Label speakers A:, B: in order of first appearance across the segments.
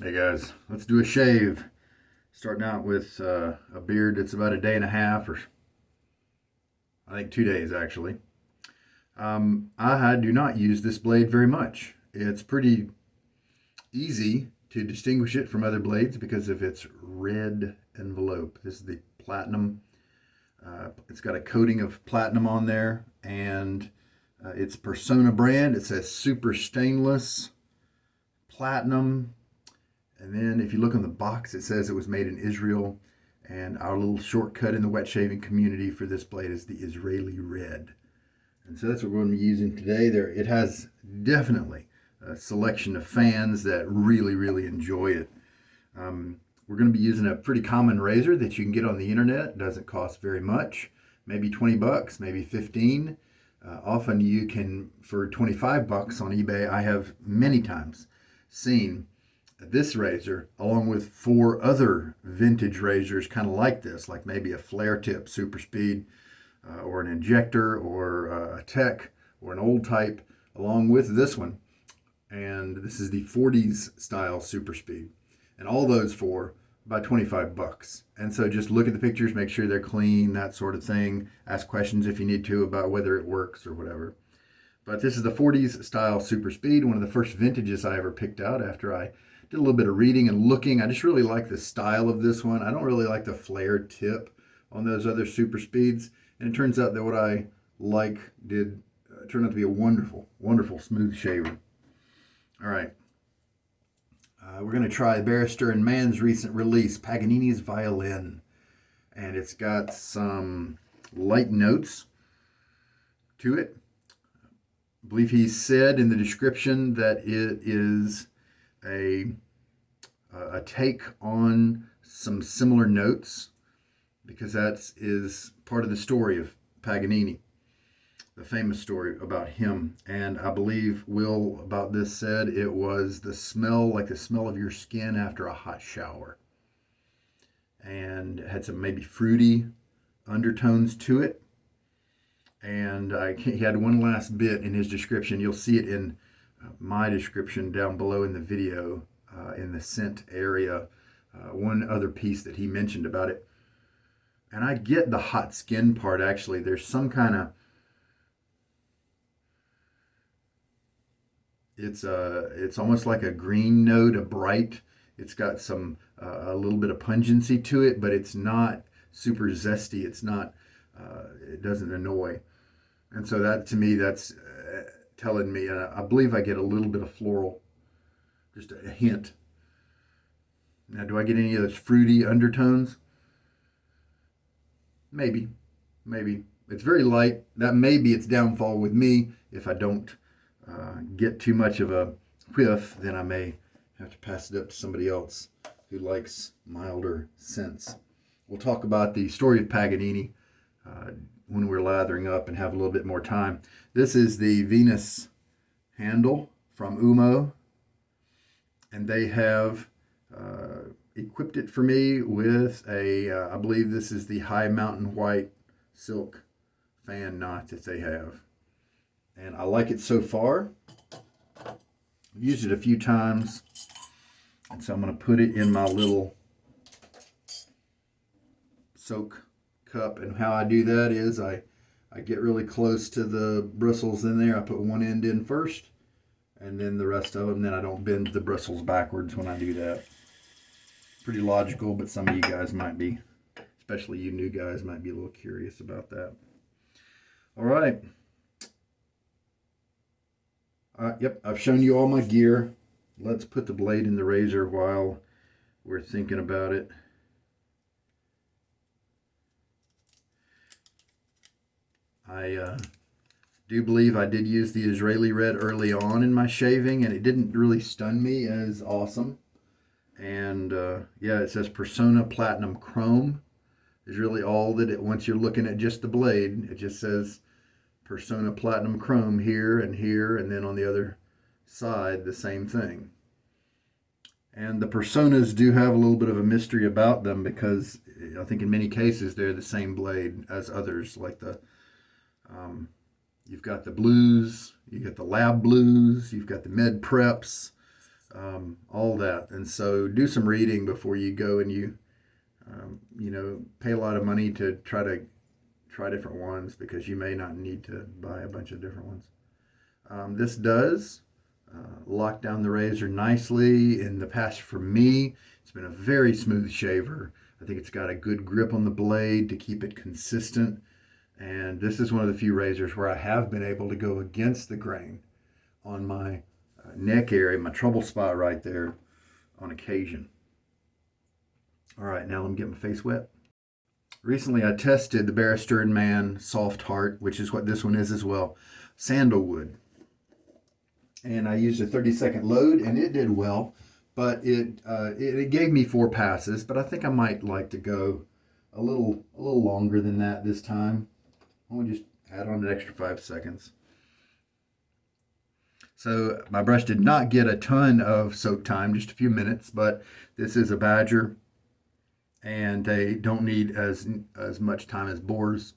A: Hey guys, let's do a shave. Starting out with a beard that's about a day and a half, or I think 2 days actually. I do not use this blade very much. It's pretty easy to distinguish it from other blades because of its red envelope. This is the platinum. It's got a coating of platinum on there, and it's Personna brand. It says super stainless platinum. And then if you look on the box, it says it was made in Israel. And our little shortcut in the wet shaving community for this blade is the Israeli red. And so that's what we're going to be using today. It has definitely a selection of fans that really enjoy it. We're going to be using a pretty common razor that you can get on the internet. It doesn't cost very much, maybe 20 bucks, maybe 15. Often you can, for 25 bucks on eBay, I have many times seen this razor along with 4 other vintage razors kind of like this, like maybe a flare tip super speed or an injector or a tech or an old type, along with this one. And this is the 40s style super speed, and all those for about 25 bucks. And so just look at the pictures, make sure they're clean, that sort of thing. Ask questions if you need to about whether it works or whatever. But this is the 40s style super speed, one of the first vintages I ever picked out after I did a little bit of reading and looking. I just really like the style of this one. I don't really like the flared tip on those other super speeds. And it turns out that what I like did turn out to be a wonderful smooth shaver. All right. We're going to try Barrister and Mann's recent release, Paganini's Violin. And it's got some light notes to it. I believe he said in the description that it is a take on some similar notes, because that is part of the story of Paganini, the famous story about him. And I believe Will about this said it was the smell, like the smell of your skin after a hot shower, and it had some maybe fruity undertones to it. And he had one last bit in his description. You'll see it in my description down below in the video, in the scent area. One other piece that he mentioned about it. And I get the hot skin part, actually. There's some kind of, it's almost like a green note, a bright. It's got some, a little bit of pungency to it, but it's not super zesty. It's not, it doesn't annoy. And so that, to me, that's telling me, I believe I get a little bit of floral, just a hint. Now, do I get any of those fruity undertones? Maybe. It's very light. That may be its downfall with me. If I don't get too much of a whiff, then I may have to pass it up to somebody else who likes milder scents. We'll talk about the story of Paganini when we're lathering up and have a little bit more time. This is the Venus handle from Oumo, and they have equipped it for me with I believe this is the High Mountain White silk fan knot that they have. And I like it so far. I've used it a few times, and so I'm going to put it in my little soak cup. And how I do that is I get really close to the bristles in there. I put one end in first, and then the rest of them. Then I don't bend the bristles backwards when I do that. Pretty logical, but some of you guys might be, especially you new guys, might be a little curious about that. All right. Yep, I've shown you all my gear. Let's put the blade in the razor while we're thinking about it. I do believe I did use the Israeli red early on in my shaving, and it didn't really stun me as awesome. And yeah, it says Personna Platinum Chrome is really all that it, once you're looking at just the blade, it just says Personna Platinum Chrome here, and then on the other side, the same thing. And the Personas do have a little bit of a mystery about them, because I think in many cases they're the same blade as others, like the you've got the blues, you got the lab blues, you've got the med preps, all that. And so do some reading before you go and pay a lot of money to try different ones, because you may not need to buy a bunch of different ones. This does lock down the razor nicely. In the past, for me, it's been a very smooth shaver. I think it's got a good grip on the blade to keep it consistent. And this is one of the few razors where I have been able to go against the grain on my neck area, my trouble spot right there, on occasion. All right, now let me get my face wet. Recently, I tested the Barrister and Mann Soft Heart, which is what this one is as well, sandalwood. And I used a 30-second load, and it did well, but it gave me 4 passes. But I think I might like to go a little longer than that this time. I'll just add on an extra 5 seconds. So my brush did not get a ton of soak time, just a few minutes, but this is a Badger, and they don't need as much time as boars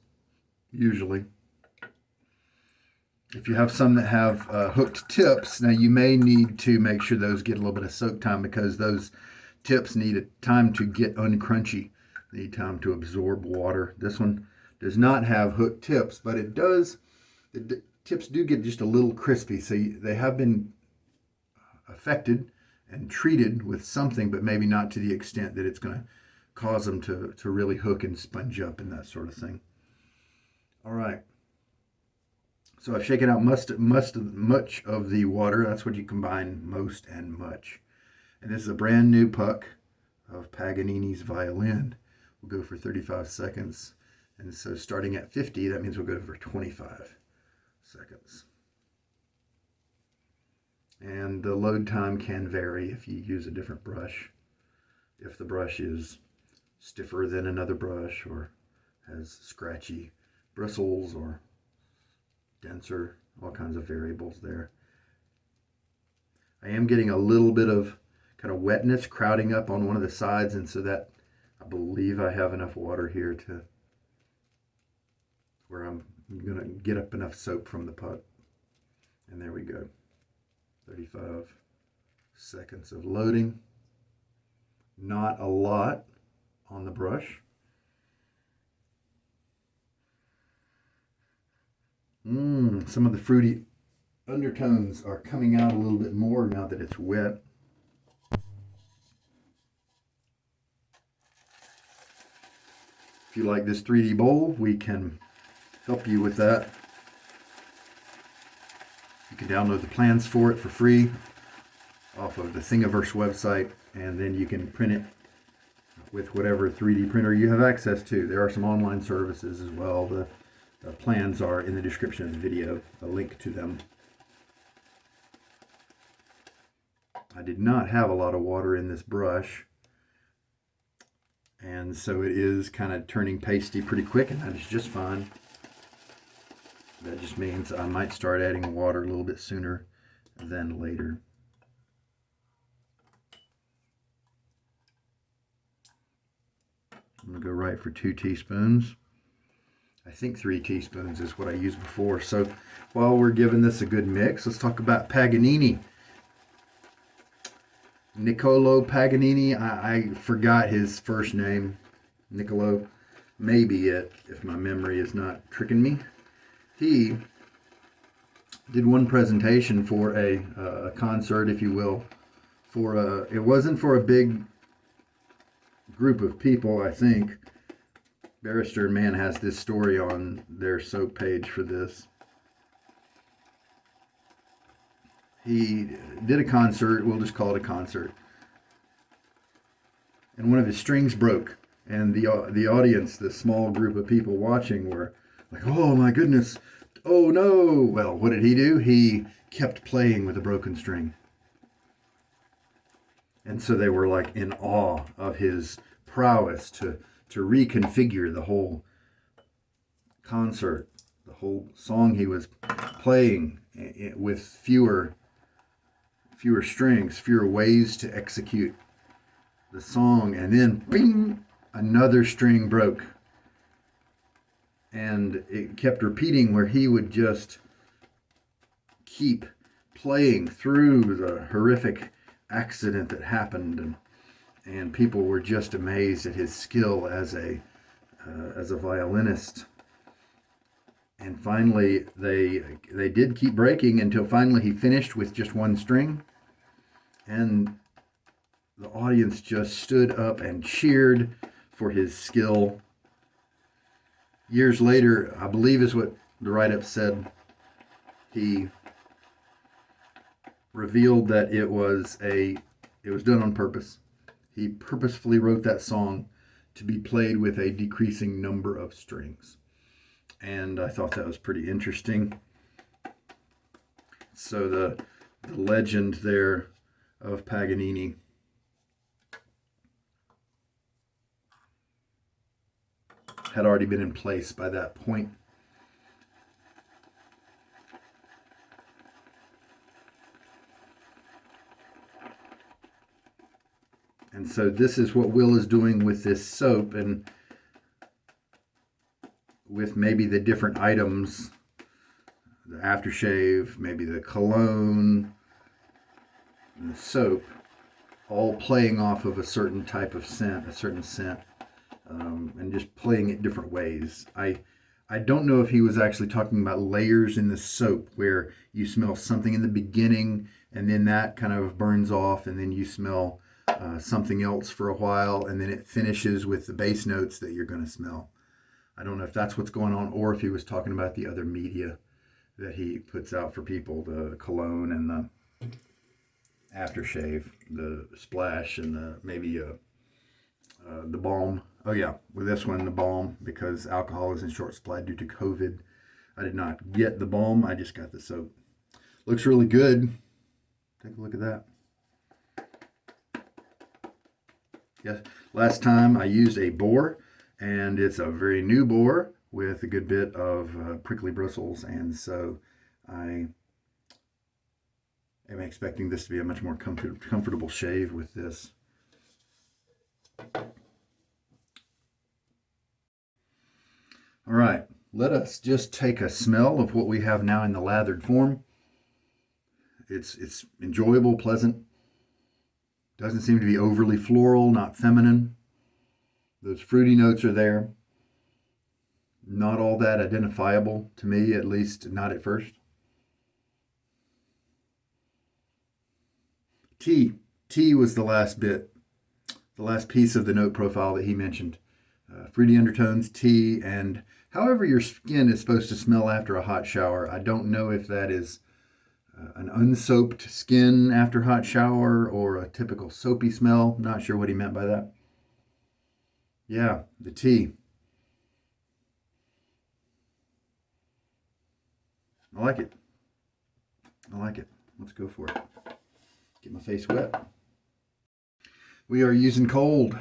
A: usually. If you have some that have hooked tips, now you may need to make sure those get a little bit of soak time, because those tips need a time to get uncrunchy. They need time to absorb water. This one does not have hooked tips, but it does. The tips do get just a little crispy, so they have been affected and treated with something, but maybe not to the extent that it's going to cause them to really hook and sponge up and that sort of thing. All right. So I've shaken out much of the water. That's what you combine, most and much. And this is a brand new puck of Paganini's Violin. We'll go for 35 seconds. And so starting at 50, that means we'll go for 25 seconds. And the load time can vary if you use a different brush. If the brush is stiffer than another brush, or has scratchy bristles, or denser, all kinds of variables there. I am getting a little bit of kind of wetness crowding up on one of the sides, and so that, I believe I have enough water here to where I'm going to get up enough soap from the puck. And there we go. 35 seconds of loading. Not a lot on the brush. Some of the fruity undertones are coming out a little bit more now that it's wet. If you like this 3D bowl, we can help you with that. You can download the plans for it for free off of the Thingiverse website, and then you can print it with whatever 3D printer you have access to. There are some online services as well. The plans are in the description of the video, a link to them. I did not have a lot of water in this brush, and so it is kind of turning pasty pretty quick, and that is just fine. That just means I might start adding water a little bit sooner than later. I'm going to go right for 2 teaspoons. I think 3 teaspoons is what I used before. So while we're giving this a good mix, let's talk about Paganini. Niccolo Paganini. I forgot his first name. Niccolo. Maybe it, if my memory is not tricking me. He did one presentation for a concert, if you will. It wasn't for a big group of people, I think. Barrister and Mann has this story on their soap page for this. He did a concert, we'll just call it a concert, and one of his strings broke, and the audience, the small group of people watching, were like, oh my goodness, oh no. Well, what did he do? He kept playing with a broken string. And so they were like in awe of his prowess to reconfigure the whole concert, the whole song he was playing with fewer strings, fewer ways to execute the song, and then bing, another string broke. And it kept repeating, where he would just keep playing through the horrific accident that happened, and people were just amazed at his skill as a violinist. And finally, they did keep breaking until finally he finished with just one string, and the audience just stood up and cheered for his skill. Years later, I believe is what the write-up said, he revealed that it was done on purpose. He purposefully wrote that song to be played with a decreasing number of strings. And I thought that was pretty interesting. So the legend there of Paganini had already been in place by that point. And so this is what Will is doing with this soap, and with maybe the different items, the aftershave, maybe the cologne, and the soap, all playing off of a certain type of scent, and just playing it different ways. I don't know if he was actually talking about layers in the soap where you smell something in the beginning and then that kind of burns off, and then you smell something else for a while, and then it finishes with the base notes that you're going to smell. I don't know if that's what's going on, or if he was talking about the other media that he puts out for people, the cologne and the aftershave, the splash, and maybe the balm. Oh yeah, with this one, the balm, because alcohol is in short supply due to COVID. I did not get the balm, I just got the soap. Looks really good. Take a look at that. Yes, last time I used a boar, and it's a very new boar with a good bit of prickly bristles, and so I am expecting this to be a much more comfortable shave with this. All right, let us just take a smell of what we have now in the lathered form. It's enjoyable, pleasant. Doesn't seem to be overly floral, not feminine. Those fruity notes are there. Not all that identifiable to me, at least not at first. Tea. Tea was the last bit, the last piece of the note profile that he mentioned. Fruity undertones, tea, and however your skin is supposed to smell after a hot shower. I don't know if that is an unsoaped skin after hot shower or a typical soapy smell. Not sure what he meant by that. Yeah, the tea. I like it. I like it. Let's go for it. Get my face wet. We are using cold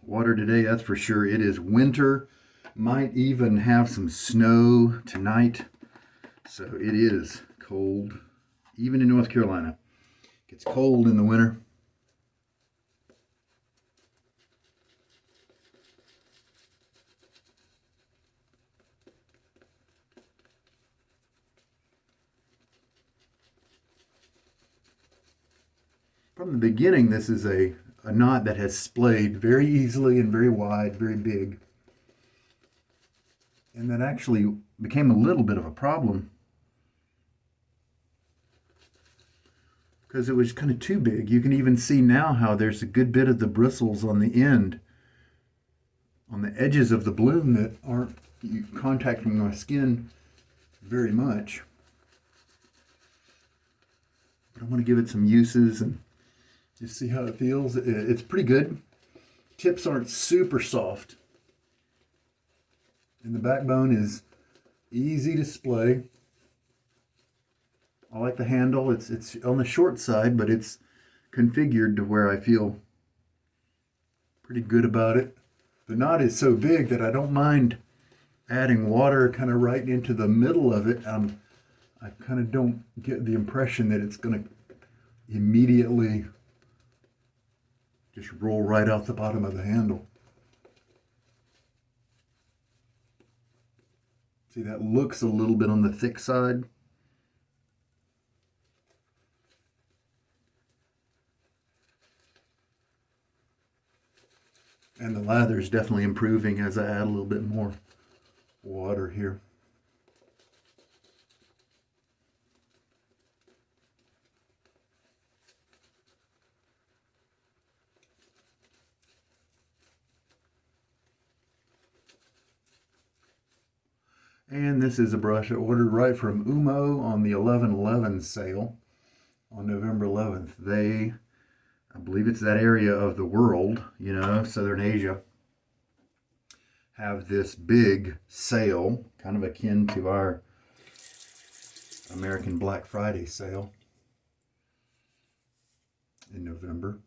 A: water today, that's for sure. It is winter. Might even have some snow tonight. So it is cold, even in North Carolina. It gets cold in the winter. From the beginning, this is a knot that has splayed very easily and very wide, very big. And that actually became a little bit of a problem because it was kind of too big. You can even see now how there's a good bit of the bristles on the end, on the edges of the bloom, that aren't contacting my skin very much. But I want to give it some uses and just see how it feels. It's pretty good. Tips aren't super soft. And the backbone is easy to splay. I like the handle. It's on the short side, but it's configured to where I feel pretty good about it. The knot is so big that I don't mind adding water kind of right into the middle of it. I kind of don't get the impression that it's going to immediately just roll right out the bottom of the handle. See, that looks a little bit on the thick side. And the lather is definitely improving as I add a little bit more water here. And this is a brush I ordered right from Oumo on the 11/11 sale on November 11th. I believe it's that area of the world, you know, Southern Asia, have this big sale, kind of akin to our American Black Friday sale in November.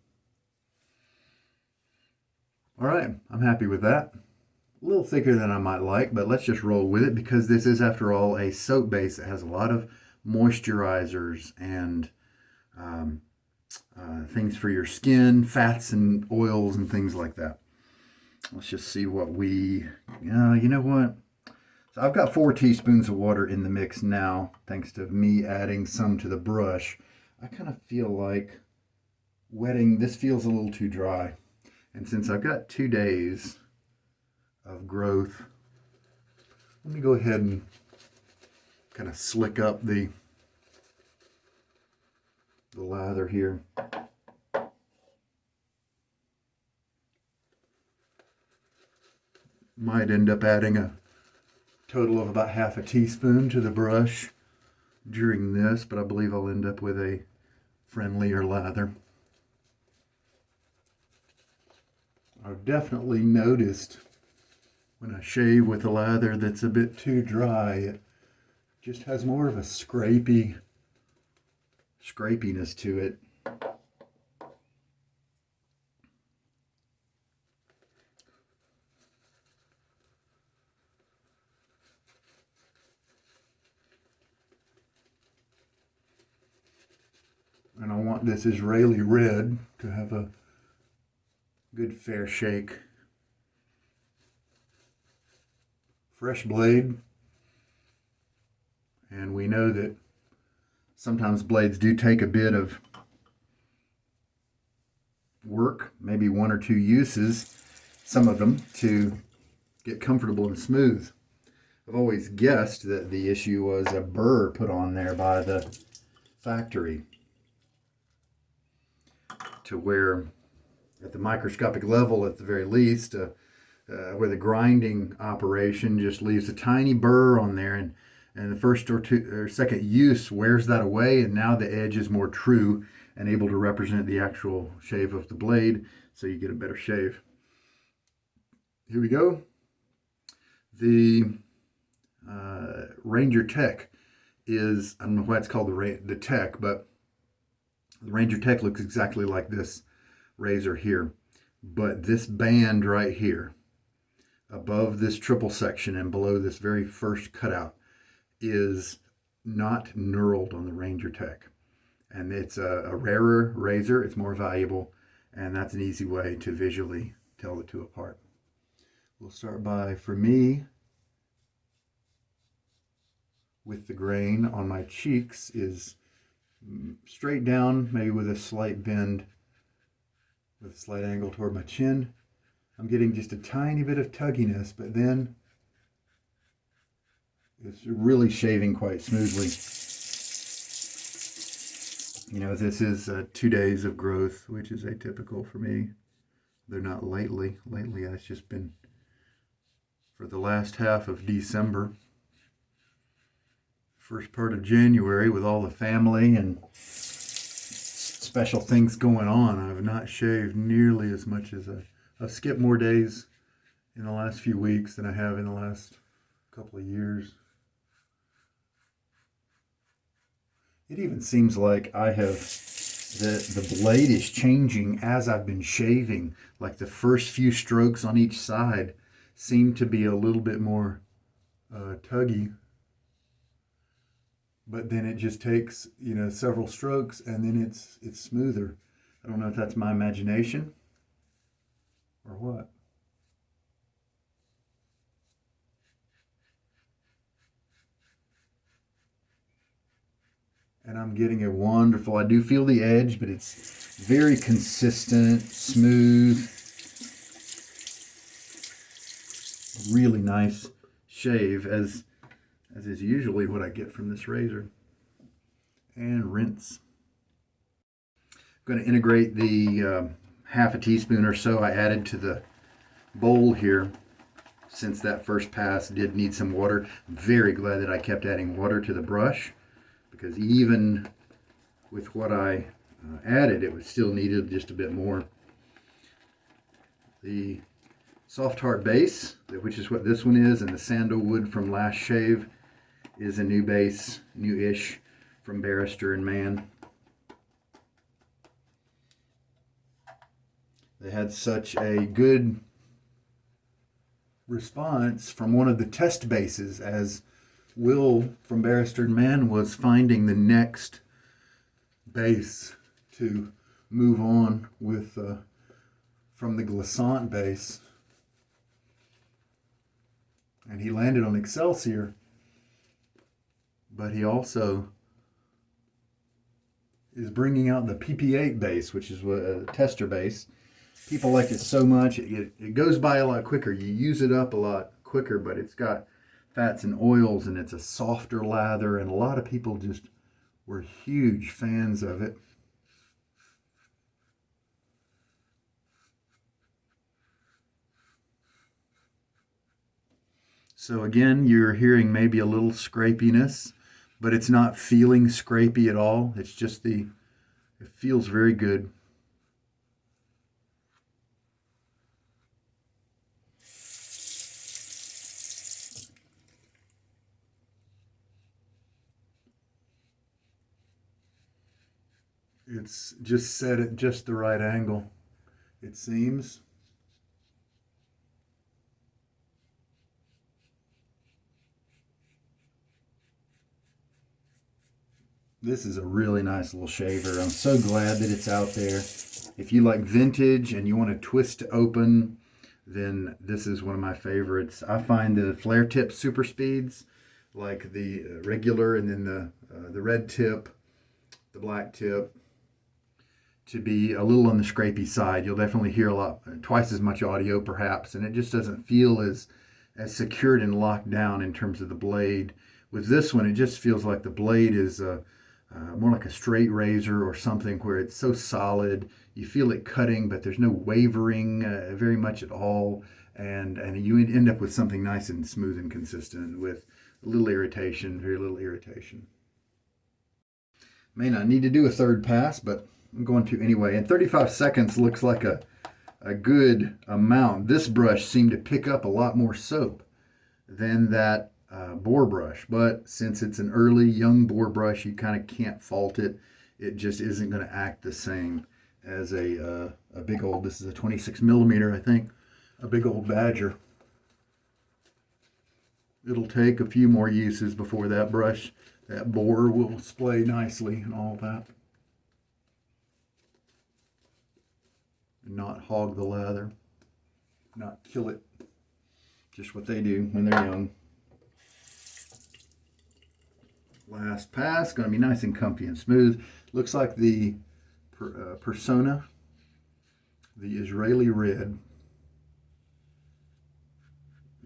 A: All right, I'm happy with that. A little thicker than I might like, but let's just roll with it because this is, after all, a soap base that has a lot of moisturizers and things for your skin, fats and oils and things like that. Let's just see what you know what? So I've got 4 teaspoons of water in the mix now, thanks to me adding some to the brush. I kind of feel like wetting, this feels a little too dry. And since I've got 2 days of growth, let me go ahead and kind of slick up the lather here. Might end up adding a total of about half a teaspoon to the brush during this, but I believe I'll end up with a friendlier lather. I've definitely noticed when I shave with a lather that's a bit too dry, it just has more of a scrapiness to it. And I want this Israeli red to have a good fair shake. Fresh blade, and we know that sometimes blades do take a bit of work, maybe 1 or 2 uses, some of them, to get comfortable and smooth. I've always guessed that the issue was a burr put on there by the factory, to where at the microscopic level, at the very least, where the grinding operation just leaves a tiny burr on there, and the first or second use wears that away, and now the edge is more true and able to represent the actual shave of the blade, so you get a better shave. Here we go. The Ranger Tech is, I don't know why it's called the Tech, but the Ranger Tech looks exactly like this razor here, but this band right here above this triple section and below this very first cutout is not knurled on the Ranger Tech, and it's a rarer razor. It's more valuable, and that's an easy way to visually tell the two apart. We'll start by, for me, with the grain on my cheeks is straight down, maybe with a slight bend, with a slight angle toward my chin. I'm getting just a tiny bit of tugginess, but then it's really shaving quite smoothly. You know, this is 2 days of growth, which is atypical for me. They're not lately. Lately, it's just been for the last half of December, first part of January, with all the family and special things going on. I've not shaved nearly as much as I've skipped more days in the last few weeks than I have in the last couple of years. It even seems like I have, the blade is changing as I've been shaving. Like the first few strokes on each side seem to be a little bit more tuggy. But then it just takes, you know, several strokes and then it's smoother. I don't know if that's my imagination or what. And I'm getting a wonderful, I do feel the edge, but it's very consistent, smooth. really nice shave, as is usually what I get from this razor. And rinse. I'm going to integrate the half a teaspoon or so I added to the bowl here, since that first pass did need some water. I'm very glad that I kept adding water to the brush, because even with what I added, it was still needed just a bit more. The Soft Heart base, which is what this one is, and the Sandalwood from last shave is a new base, new-ish, from Barrister and Mann. They had such a good response from one of the test bases, as Will from Barrister and Mann was finding the next base to move on with from the Glissant base, and he landed on Excelsior, but he also is bringing out the PP8 base, which is a tester base. People like it so much, it goes by a lot quicker. You use it up a lot quicker, but it's got fats and oils, and it's a softer lather, and a lot of people just were huge fans of it. So again, you're hearing maybe a little scrapiness, but it's not feeling scrapey at all. It's just it feels very good. It's just set at just the right angle, it seems. This is a really nice little shaver. I'm so glad that it's out there. If you like vintage and you want to twist to open, then this is one of my favorites. I find the flare tip super speeds, like the regular and then the red tip, the black tip, to be a little on the scrapey side. You'll definitely hear twice as much audio perhaps, and it just doesn't feel as secured and locked down in terms of the blade. With this one, it just feels like the blade is more like a straight razor or something, where it's so solid. You feel it cutting, but there's no wavering very much at all. And you end up with something nice and smooth and consistent with a little irritation, very little irritation. May not need to do a third pass, but I'm going to anyway. And 35 seconds looks like a good amount. This brush seemed to pick up a lot more soap than that boar brush, but since it's an early young boar brush, you kind of can't fault it. It just isn't going to act the same as a big old, this is a 26 millimeter, I think, a big old Badger. It'll take a few more uses before that brush, that boar, will splay nicely and all that, and not hog the lather, not kill it. Just what they do when they're young. Last pass, going to be nice and comfy and smooth. Looks like the Personna, the Israeli red,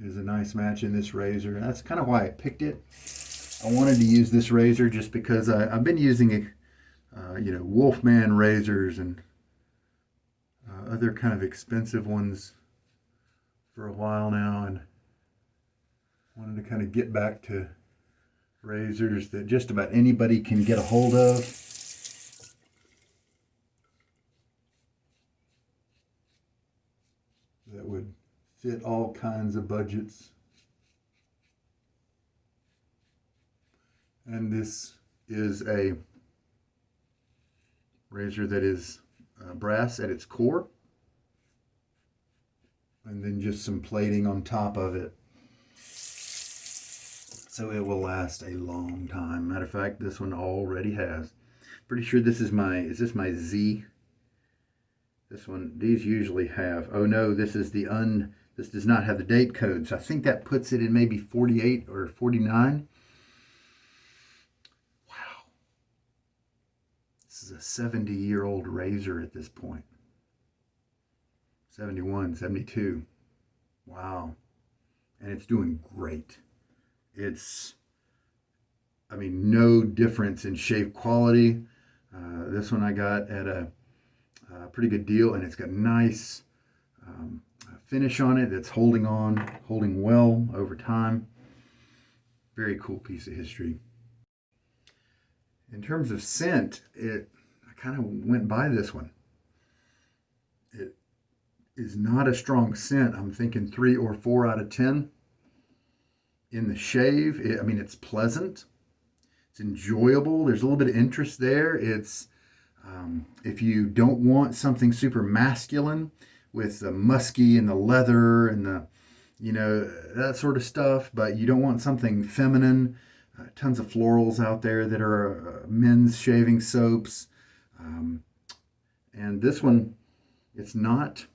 A: is a nice match in this razor. That's kind of why I picked it. I wanted to use this razor just because I've been using Wolfman razors and other kind of expensive ones for a while now, and wanted to kind of get back to razors that just about anybody can get a hold of. That would fit all kinds of budgets. And this is a razor that is brass at its core, and then just some plating on top of it, so it will last a long time. Matter of fact, this one already has. Pretty sure this is is this my Z? This one, these usually have, oh no, this is this does not have the date code, so I think that puts it in maybe 48 or 49. Wow. This is a 70-year-old razor at this point. 71, 72. Wow. and it's doing great. It's, I mean, no difference in shave quality. This one I got at a pretty good deal, and it's got nice finish on it that's holding well over time. Very cool piece of history. In terms of scent, I kind of went by this one. It is not a strong scent. I'm thinking 3 or 4 out of 10. In the shave, I mean, it's pleasant. It's enjoyable. There's a little bit of interest there. It's if you don't want something super masculine with the musky and the leather and the, that sort of stuff, but you don't want something feminine. Tons of florals out there that are men's shaving soaps. And this one, it's not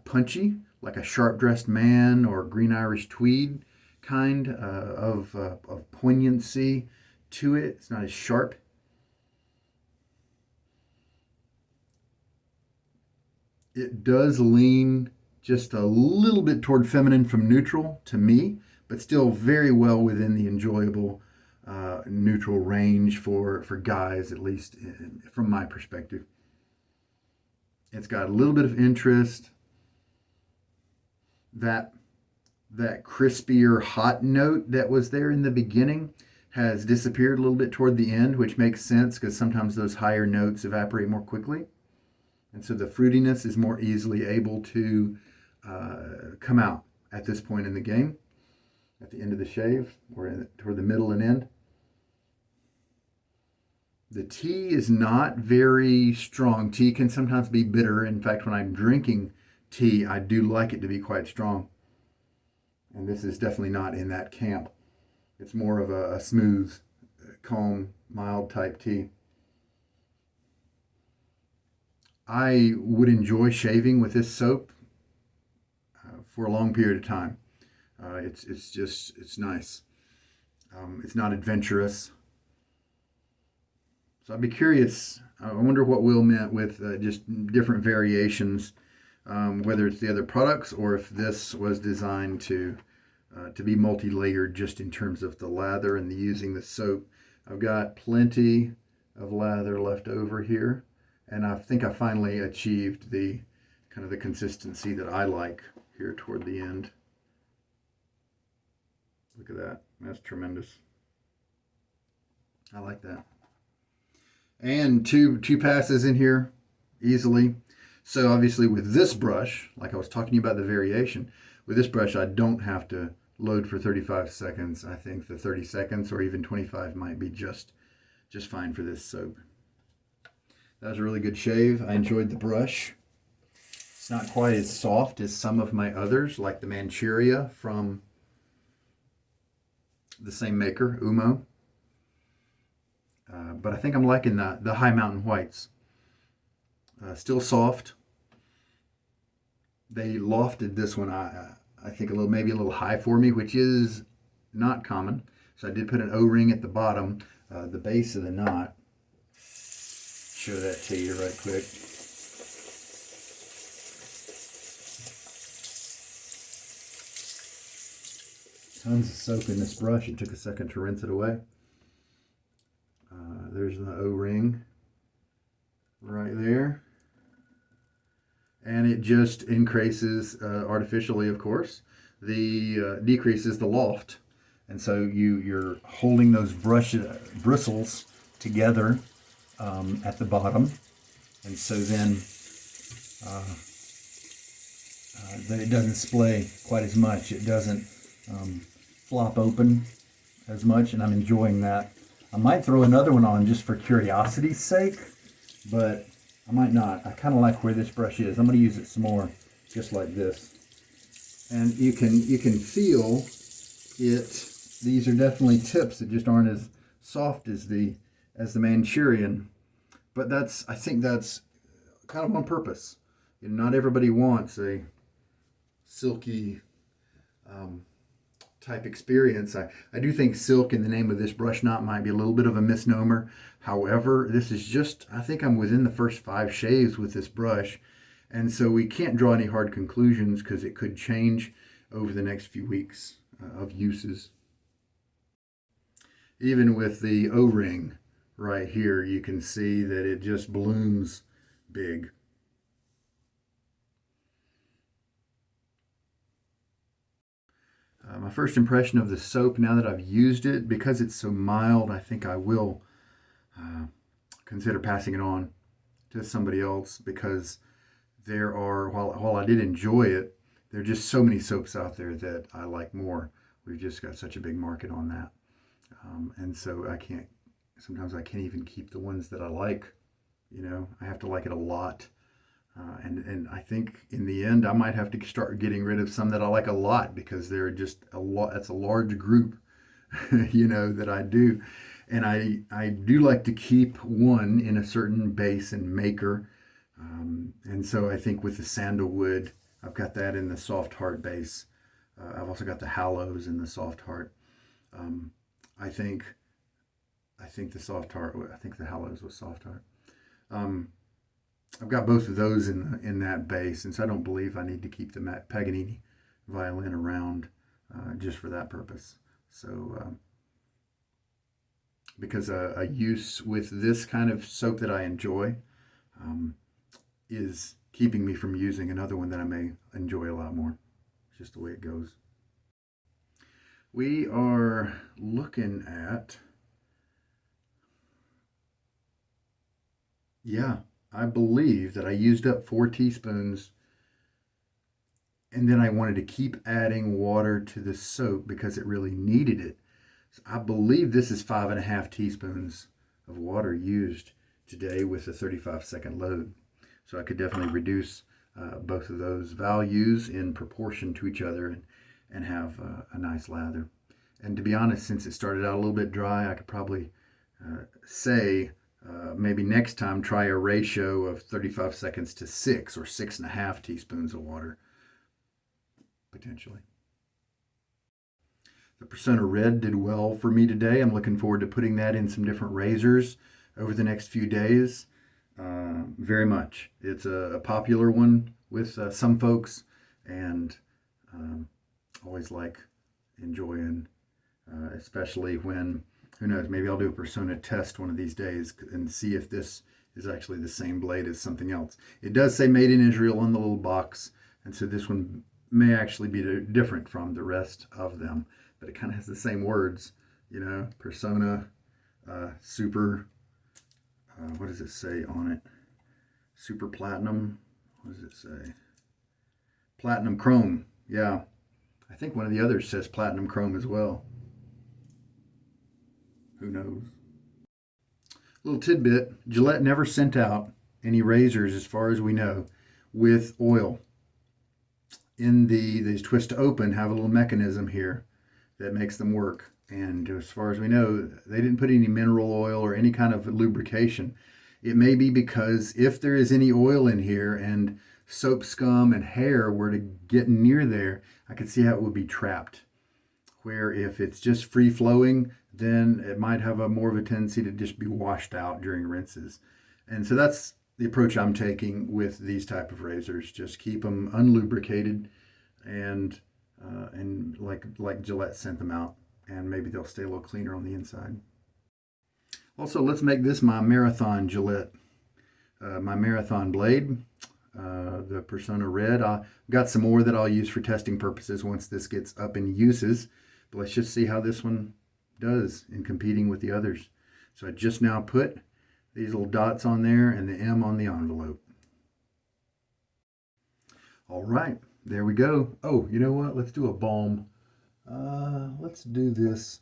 A: punchy like a sharp-dressed man or green Irish tweed kind of poignancy to it. It's not as sharp. It does lean just a little bit toward feminine from neutral to me, but still very well within the enjoyable neutral range for guys, at least from my perspective. It's got a little bit of interest. That crispier hot note that was there in the beginning has disappeared a little bit toward the end, which makes sense because sometimes those higher notes evaporate more quickly. And so the fruitiness is more easily able to come out at this point in the game, at the end of the shave, or toward the middle and end. The tea is not very strong. Tea can sometimes be bitter. In fact, when I'm drinking tea, I do like it to be quite strong. And this is definitely not in that camp. It's more of a smooth, calm, mild type tea. I would enjoy shaving with this soap for a long period of time. It's nice. It's not adventurous. So I'd be curious. I wonder what Will meant with just different variations, whether it's the other products or if this was designed to be multi-layered just in terms of the lather and using the soap. I've got plenty of lather left over here, and I think I finally achieved the kind of the consistency that I like here toward the end. Look at that. That's tremendous. I like that. And two passes in here easily. So obviously with this brush, like I was talking about the variation, with this brush I don't have to load for 35 seconds. I think the 30 seconds or even 25 might be just fine for this soap. That was a really good shave. I enjoyed the brush. It's not quite as soft as some of my others, like the Manchuria from the same maker, Oumo. But I think I'm liking the High Mountain Whites. Still soft. They lofted this one, I think, maybe a little high for me, which is not common. So I did put an O-ring at the bottom, the base of the knot. Show that to you right quick. Tons of soap in this brush. It took a second to rinse it away. There's the O-ring right there. And it just increases, artificially of course, decreases the loft. And so you're holding those bristles together at the bottom. And so then it doesn't splay quite as much. It doesn't flop open as much, and I'm enjoying that. I might throw another one on just for curiosity's sake, but I might not. I kind of like where this brush is. I'm going to use it some more, just like this. And you can feel it. These are definitely tips that just aren't as soft as the Manchurian, but I think that's kind of on purpose. Not everybody wants a silky type experience. I do think silk in the name of this brush knot might be a little bit of a misnomer. However, this is just, I think I'm within the first 5 shaves with this brush. And so we can't draw any hard conclusions because it could change over the next few weeks of uses. Even with the O-ring right here, you can see that it just blooms big. My first impression of the soap, now that I've used it, because it's so mild, I think I will consider passing it on to somebody else, because there are, while I did enjoy it, there are just so many soaps out there that I like more. We've just got such a big market on that. And so sometimes I can't even keep the ones that I like. I have to like it a lot. And I think in the end, I might have to start getting rid of some that I like a lot, because they're just a lot. It's a large group, that I do. And I do like to keep one in a certain base and maker. And so I think with the sandalwood, I've got that in the soft heart base. I've also got the Hallows in the soft heart. I think the Hallows was soft heart. I've got both of those in that base, and so I don't believe I need to keep the Paganini violin around just for that purpose. So, because a use with this kind of soap that I enjoy is keeping me from using another one that I may enjoy a lot more. It's just the way it goes. We are looking at, I believe that I used up 4 teaspoons, and then I wanted to keep adding water to the soap because it really needed it. So I believe this is 5.5 teaspoons of water used today with a 35-second load. So I could definitely reduce both of those values in proportion to each other and have a nice lather. And to be honest, since it started out a little bit dry, I could probably say maybe next time try a ratio of 35 seconds to 6 or 6.5 teaspoons of water, potentially. The Personna Red did well for me today. I'm looking forward to putting that in some different razors over the next few days. Very much. It's a popular one with some folks, and always like enjoying, especially when, who knows, maybe I'll do a Personna test one of these days and see if this is actually the same blade as something else. It does say made in Israel on the little box, and so this one may actually be different from the rest of them, but it kind of has the same words, Personna, super, what does it say on it? Super platinum, what does it say? Platinum chrome, yeah. I think one of the others says platinum chrome as well. Who knows? Little tidbit, Gillette never sent out any razors, as far as we know, with oil. In these twist to open have a little mechanism here that makes them work. And as far as we know, they didn't put any mineral oil or any kind of lubrication. It may be because if there is any oil in here and soap scum and hair were to get near there, I could see how it would be trapped. Where if it's just free flowing, then it might have more of a tendency to just be washed out during rinses. And so that's the approach I'm taking with these type of razors. Just keep them unlubricated, and like Gillette sent them out, and maybe they'll stay a little cleaner on the inside. Also, let's make this my marathon Gillette, my marathon blade, the Personna Red. I've got some more that I'll use for testing purposes once this gets up in uses. But let's just see how this one does in competing with the others. So I just now put these little dots on there and the M on the envelope. All right, there we go. Oh, you know what? Let's do a balm. Let's do this.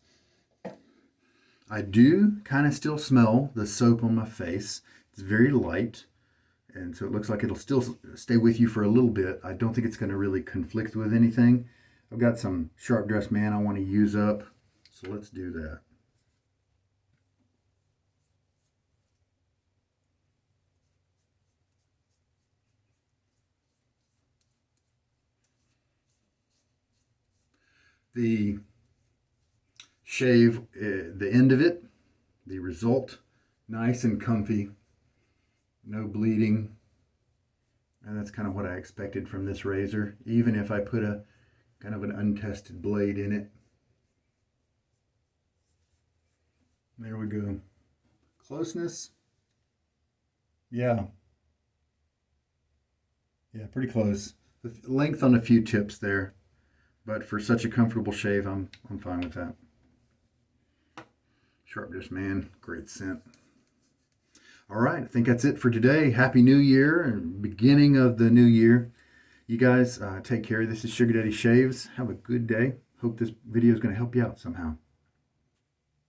A: I do kind of still smell the soap on my face. It's very light, and so it looks like it'll still stay with you for a little bit. I don't think it's going to really conflict with anything. I've got some Sharp Dressed Man I want to use up, so let's do that. The shave, the end of it, the result, nice and comfy, no bleeding, and that's kind of what I expected from this razor. Even if I put a kind of an untested blade in it. There we go. Closeness. Yeah. Yeah, pretty close. The length on a few tips there, but for such a comfortable shave, I'm fine with that. Sharpness, man, great scent. All right, I think that's it for today. Happy New Year and beginning of the new year. You guys take care. This is Sugar Daddy Shaves. Have a good day. Hope this video is going to help you out somehow.